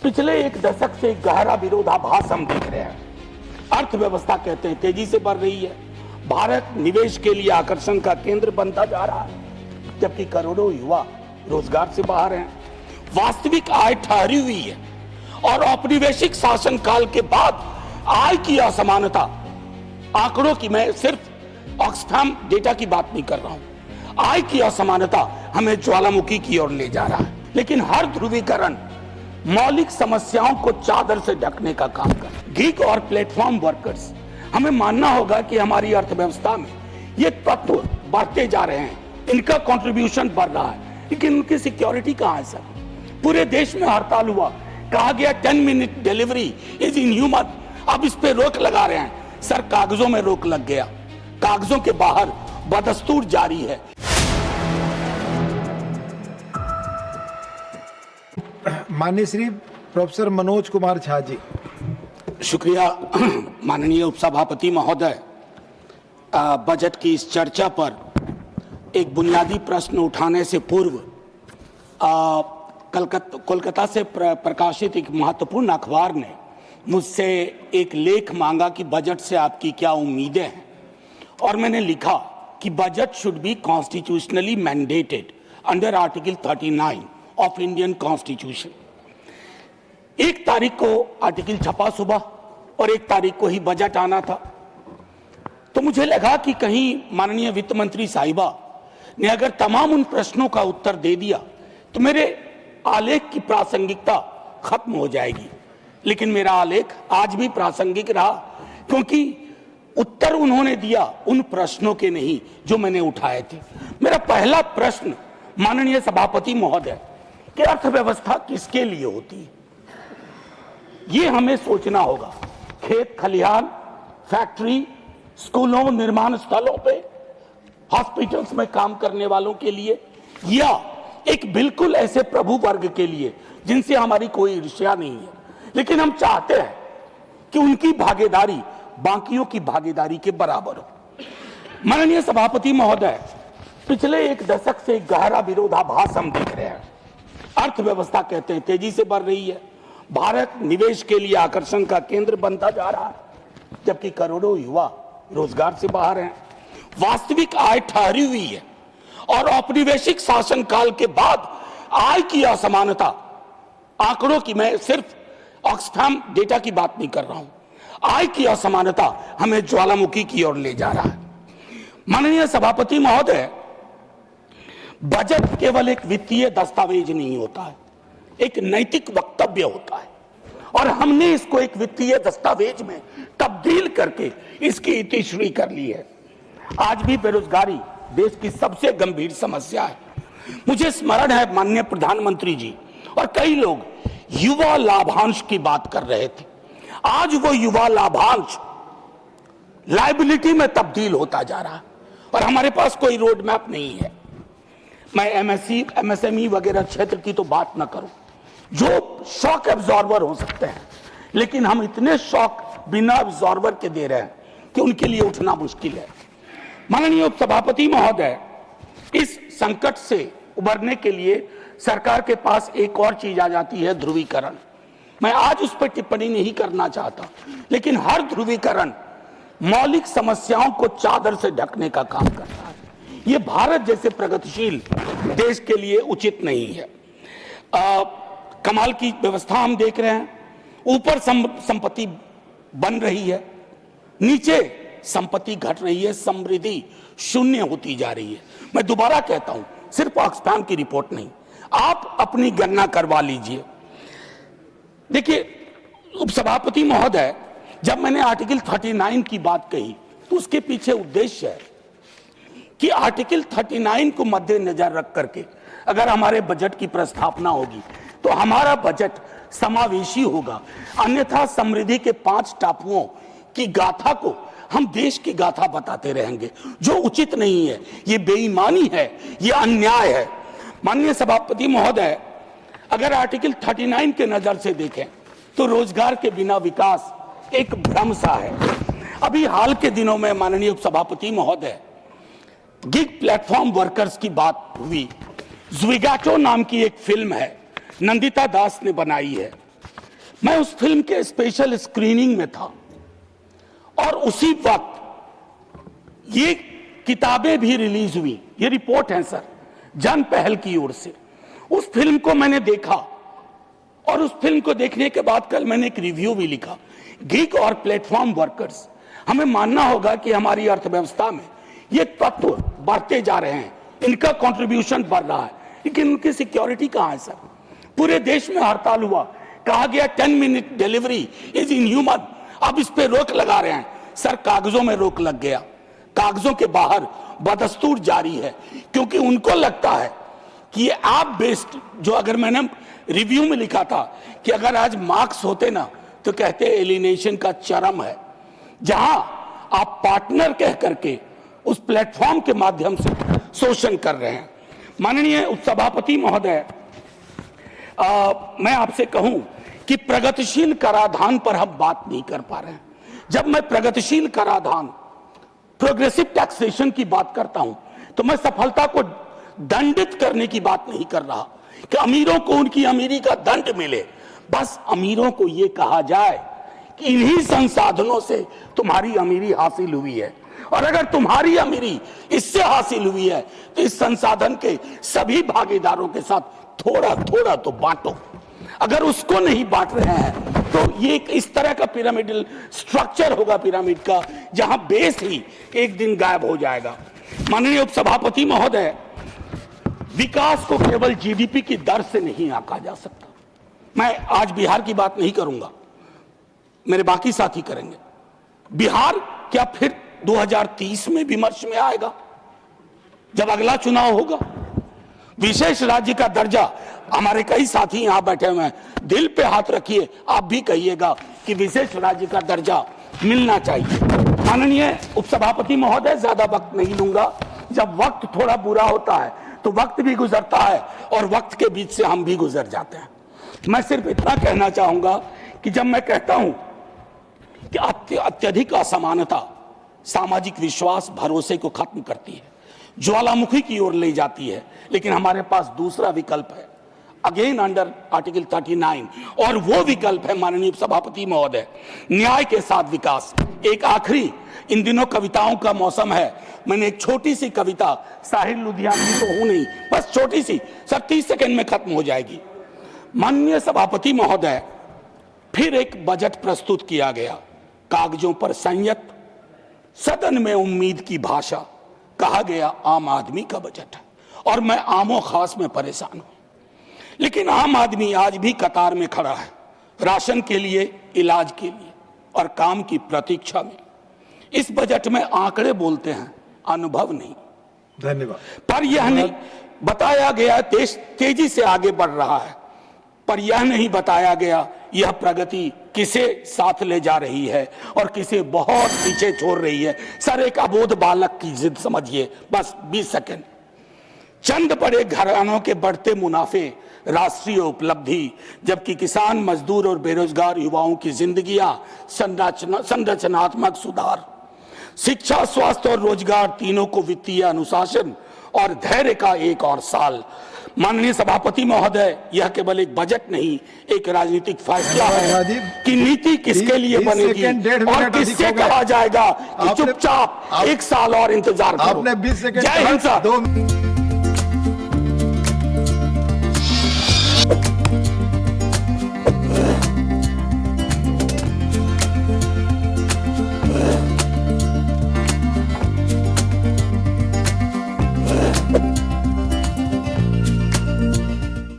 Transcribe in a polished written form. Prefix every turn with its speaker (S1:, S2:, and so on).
S1: पिछले एक दशक से गहरा विरोधाभास हम देख रहे हैं। अर्थव्यवस्था कहते हैं तेजी से बढ़ रही है, भारत निवेश के लिए आकर्षण का केंद्र बनता जा रहा है, जबकि करोड़ों युवा रोजगार से बाहर हैं। वास्तविक आय ठहरी हुई है और औपनिवेशिक शासनकाल के बाद आय की असमानता, आंकड़ों की, मैं सिर्फ ऑक्सफैम डेटा की बात नहीं कर रहा हूं, आय की असमानता हमें ज्वालामुखी की ओर ले जा रहा है। लेकिन हर ध्रुवीकरण मौलिक समस्याओं को चादर से ढकने का काम कर। गिग और प्लेटफॉर्म वर्कर्स, हमें मानना होगा कि हमारी अर्थव्यवस्था में ये तत्व बढ़ते जा रहे हैं, इनका कंट्रीब्यूशन बढ़ रहा है, लेकिन उनकी सिक्योरिटी कहां है सर? पूरे देश में हड़ताल हुआ, कहा गया 10 मिनट डिलीवरी इज इनह्यूमन। अब इस पे रोक लगा रहे हैं सर, कागजों में रोक लग गया, कागजों के बाहर बदस्तूर जारी है।
S2: माननीय श्री प्रोफेसर मनोज कुमार झा जी।
S1: शुक्रिया माननीय उपसभापति महोदय। बजट की इस चर्चा पर एक बुनियादी प्रश्न उठाने से पूर्व कोलकाता से प्रकाशित एक महत्वपूर्ण अखबार ने मुझसे एक लेख मांगा कि बजट से आपकी क्या उम्मीदें हैं, और मैंने लिखा कि budget should be constitutionally mandated under article 39 of Indian constitution. 1 तारीख को आर्टिकल छपा सुबह और 1 तारीख को ही बजट आना था, तो मुझे लगा कि कहीं माननीय वित्त मंत्री साहिबा ने अगर तमाम उन प्रश्नों का उत्तर दे दिया तो मेरे आलेख की प्रासंगिकता खत्म हो जाएगी। लेकिन मेरा आलेख आज भी प्रासंगिक रहा, क्योंकि उत्तर उन्होंने दिया उन प्रश्नों के नहीं जो मैंने उठाए थे। मेरा पहला प्रश्न माननीय सभापति महोदय कि अर्थव्यवस्था किसके लिए होती है, ये हमें सोचना होगा। खेत खलिहान, फैक्ट्री, स्कूलों, निर्माण स्थलों पे, हॉस्पिटल्स में काम करने वालों के लिए, या एक बिल्कुल ऐसे प्रभु वर्ग के लिए जिनसे हमारी कोई ईर्ष्या नहीं है, लेकिन हम चाहते हैं कि उनकी भागीदारी बाकियों की भागीदारी के बराबर हो। माननीय सभापति महोदय, पिछले एक दशक से गहरा विरोधाभास हम देख रहे हैं। अर्थव्यवस्था कहते हैं तेजी से बढ़ रही है, भारत निवेश के लिए आकर्षण का केंद्र बनता जा रहा है, जबकि करोड़ों युवा रोजगार से बाहर हैं। वास्तविक आय ठहरी हुई है और औपनिवेशिक शासनकाल के बाद आय की असमानता, आंकड़ों की, मैं सिर्फ ऑक्सफैम डेटा की बात नहीं कर रहा हूं, आय की असमानता हमें ज्वालामुखी की ओर ले जा रहा है। माननीय सभापति महोदय, बजट केवल एक वित्तीय दस्तावेज नहीं होता है, एक नैतिक वक्तव्य होता है, और हमने इसको एक वित्तीय दस्तावेज में तब्दील करके इसकी इतिश्री कर ली है। आज भी बेरोजगारी देश की सबसे गंभीर समस्या है। मुझे स्मरण है माननीय प्रधानमंत्री जी और कई लोग युवा लाभांश की बात कर रहे थे। आज वो युवा लाभांश लायबिलिटी में तब्दील होता जा रहा है और हमारे पास कोई रोड मैप नहीं है। मैं एमएसएमई वगैरह क्षेत्र की तो बात ना करूं, जो शॉक एब्जॉर्बर हो सकते हैं, लेकिन हम इतने शॉक बिना एब्जॉर्बर के दे रहे हैं कि उनके लिए उठना मुश्किल है। माननीय उपसभापति महोदय, इस संकट से उबरने के लिए सरकार के पास एक और चीज आ जाती है, ध्रुवीकरण। मैं आज उस पर टिप्पणी नहीं करना चाहता, लेकिन हर ध्रुवीकरण मौलिक समस्याओं को चादर से ढकने का काम करता है। ये भारत जैसे प्रगतिशील देश के लिए उचित नहीं है। कमाल की व्यवस्था हम देख रहे हैं, ऊपर संपत्ति बन रही है, नीचे संपत्ति घट रही है, समृद्धि शून्य होती जा रही है। मैं दोबारा कहता हूं, सिर्फ ऑक्सफैम की रिपोर्ट नहीं, आप अपनी गणना करवा लीजिए। देखिए उपसभापति महोदय, जब मैंने आर्टिकल 39 की बात कही तो उसके पीछे उद्देश्य है कि आर्टिकल 39 को मद्देनजर रख करके अगर हमारे बजट की प्रस्तावना होगी तो हमारा बजट समावेशी होगा, अन्यथा समृद्धि के 5 टापुओं की गाथा को हम देश की गाथा बताते रहेंगे, जो उचित नहीं है। ये बेईमानी है, ये अन्याय है। माननीय सभापति महोदय, अगर आर्टिकल 39 के नजर से देखें तो रोजगार के बिना विकास एक भ्रम सा है। अभी हाल के दिनों में माननीय उपसभापति महोदय, गिग प्लेटफॉर्म वर्कर्स की बात हुई। ज़्विगाटो नाम की एक फिल्म है, नंदिता दास ने बनाई है। मैं उस फिल्म के स्पेशल स्क्रीनिंग में था और उसी वक्त ये किताबें भी रिलीज हुई। ये रिपोर्ट है सर, जन पहल की ओर से। उस फिल्म को मैंने देखा और उस फिल्म को देखने के बाद कल मैंने एक रिव्यू भी लिखा। गीग और प्लेटफॉर्म वर्कर्स, हमें मानना होगा कि हमारी अर्थव्यवस्था में ये तत्व बढ़ते जा रहे हैं, इनका कंट्रीब्यूशन बढ़ रहा है, लेकिन उनकी सिक्योरिटी कहां है सर? पूरे देश में हड़ताल हुआ, कहा गया 10 मिनट डिलीवरी इज इनह्यूमन। अब इस पे रोक लगा रहे हैं सर, कागजों में रोक लग गया, कागजों के बाहर बदस्तूर जारी है, क्योंकि उनको लगता है कि ये ऐप बेस्ड, जो अगर मैंने रिव्यू में लिखा था कि अगर आज मार्क्स होते ना तो कहते एलिनेशन का चरम है, जहां आप पार्टनर कह करके उस प्लेटफॉर्म के माध्यम से शोषण कर रहे हैं। माननीय उपसभापति महोदय, मैं आपसे कहूं कि प्रगतिशील कराधान पर हम बात नहीं कर पा रहे हैं। जब मैं प्रगतिशील कराधान, प्रोग्रेसिव टैक्सेशन की बात करता हूं तो मैं सफलता को दंडित करने की बात नहीं कर रहा कि अमीरों को उनकी अमीरी का दंड मिले। बस अमीरों को यह कहा जाए कि इन्हीं संसाधनों से तुम्हारी अमीरी हासिल हुई है, और अगर तुम्हारी अमीरी इससे हासिल हुई है तो इस संसाधन के सभी भागीदारों के साथ थोड़ा थोड़ा तो बांटो। अगर उसको नहीं बांट रहे हैं तो ये इस तरह का पिरामिडल स्ट्रक्चर होगा पिरामिड का, जहां बेस ही एक दिन गायब हो जाएगा। माननीय उपसभापति महोदय, विकास को केवल जीडीपी की दर से नहीं आंका जा सकता। मैं आज बिहार की बात नहीं करूंगा, मेरे बाकी साथी करेंगे। बिहार क्या फिर 2030 में विमर्श में आएगा जब अगला चुनाव होगा? विशेष राज्य का दर्जा, हमारे कई साथी यहां बैठे हुए हैं, दिल पे हाथ रखिए, आप भी कहिएगा कि विशेष राज्य का दर्जा मिलना चाहिए। माननीय उपसभापति महोदय, ज्यादा वक्त नहीं लूंगा। जब वक्त थोड़ा बुरा होता है तो वक्त भी गुजरता है और वक्त के बीच से हम भी गुजर जाते हैं। मैं सिर्फ इतना कहना चाहूंगा कि जब मैं कहता हूं कि अत्यधिक असमानता सामाजिक विश्वास, भरोसे को खत्म करती है, ज्वालामुखी की ओर ले जाती है, लेकिन हमारे पास दूसरा विकल्प है, अगेन अंडर आर्टिकल 39, और वो विकल्प है माननीय सभापति महोदय, न्याय के साथ विकास। एक आखिरी, इन दिनों कविताओं का मौसम है, मैंने एक छोटी सी कविता, साहिर लुधियानवी तो हूं नहीं, बस छोटी सी, सर 30 सेकंड में खत्म हो जाएगी। माननीय सभापति महोदय, फिर एक बजट प्रस्तुत किया गया, कागजों पर संयत, सदन में उम्मीद की भाषा, कहा गया आम आदमी का बजट है, और मैं आमो खास में परेशान हूं। लेकिन आम आदमी आज भी कतार में खड़ा है, राशन के लिए, इलाज के लिए और काम की प्रतीक्षा में। इस बजट में आंकड़े बोलते हैं, अनुभव नहीं।
S2: धन्यवाद।
S1: पर यह नहीं बताया गया देश तेजी से आगे बढ़ रहा है, पर यह नहीं बताया गया यह प्रगति किसे साथ ले जा रही है और किसे बहुत पीछे छोड़ रही है। सर, एक अबोध बालक की जिद समझिए, बस 20 सेकंड। चंद बड़े घरानों के बढ़ते मुनाफे राष्ट्रीय उपलब्धि, जबकि किसान, मजदूर और बेरोजगार युवाओं की जिंदगियां संरचनात्मक सुधार, शिक्षा, स्वास्थ्य और रोजगार तीनों को वित्तीय अनुशासन और धैर्य का एक और साल। माननीय सभापति महोदय, यह केवल एक बजट नहीं, एक राजनीतिक फैसला है कि नीति किसके लिए बनेगी और किससे कहा जाएगा कि चुपचाप 1 साल और इंतजार करो।
S2: आपने 20 सेकंड,
S1: जय हिंद सर।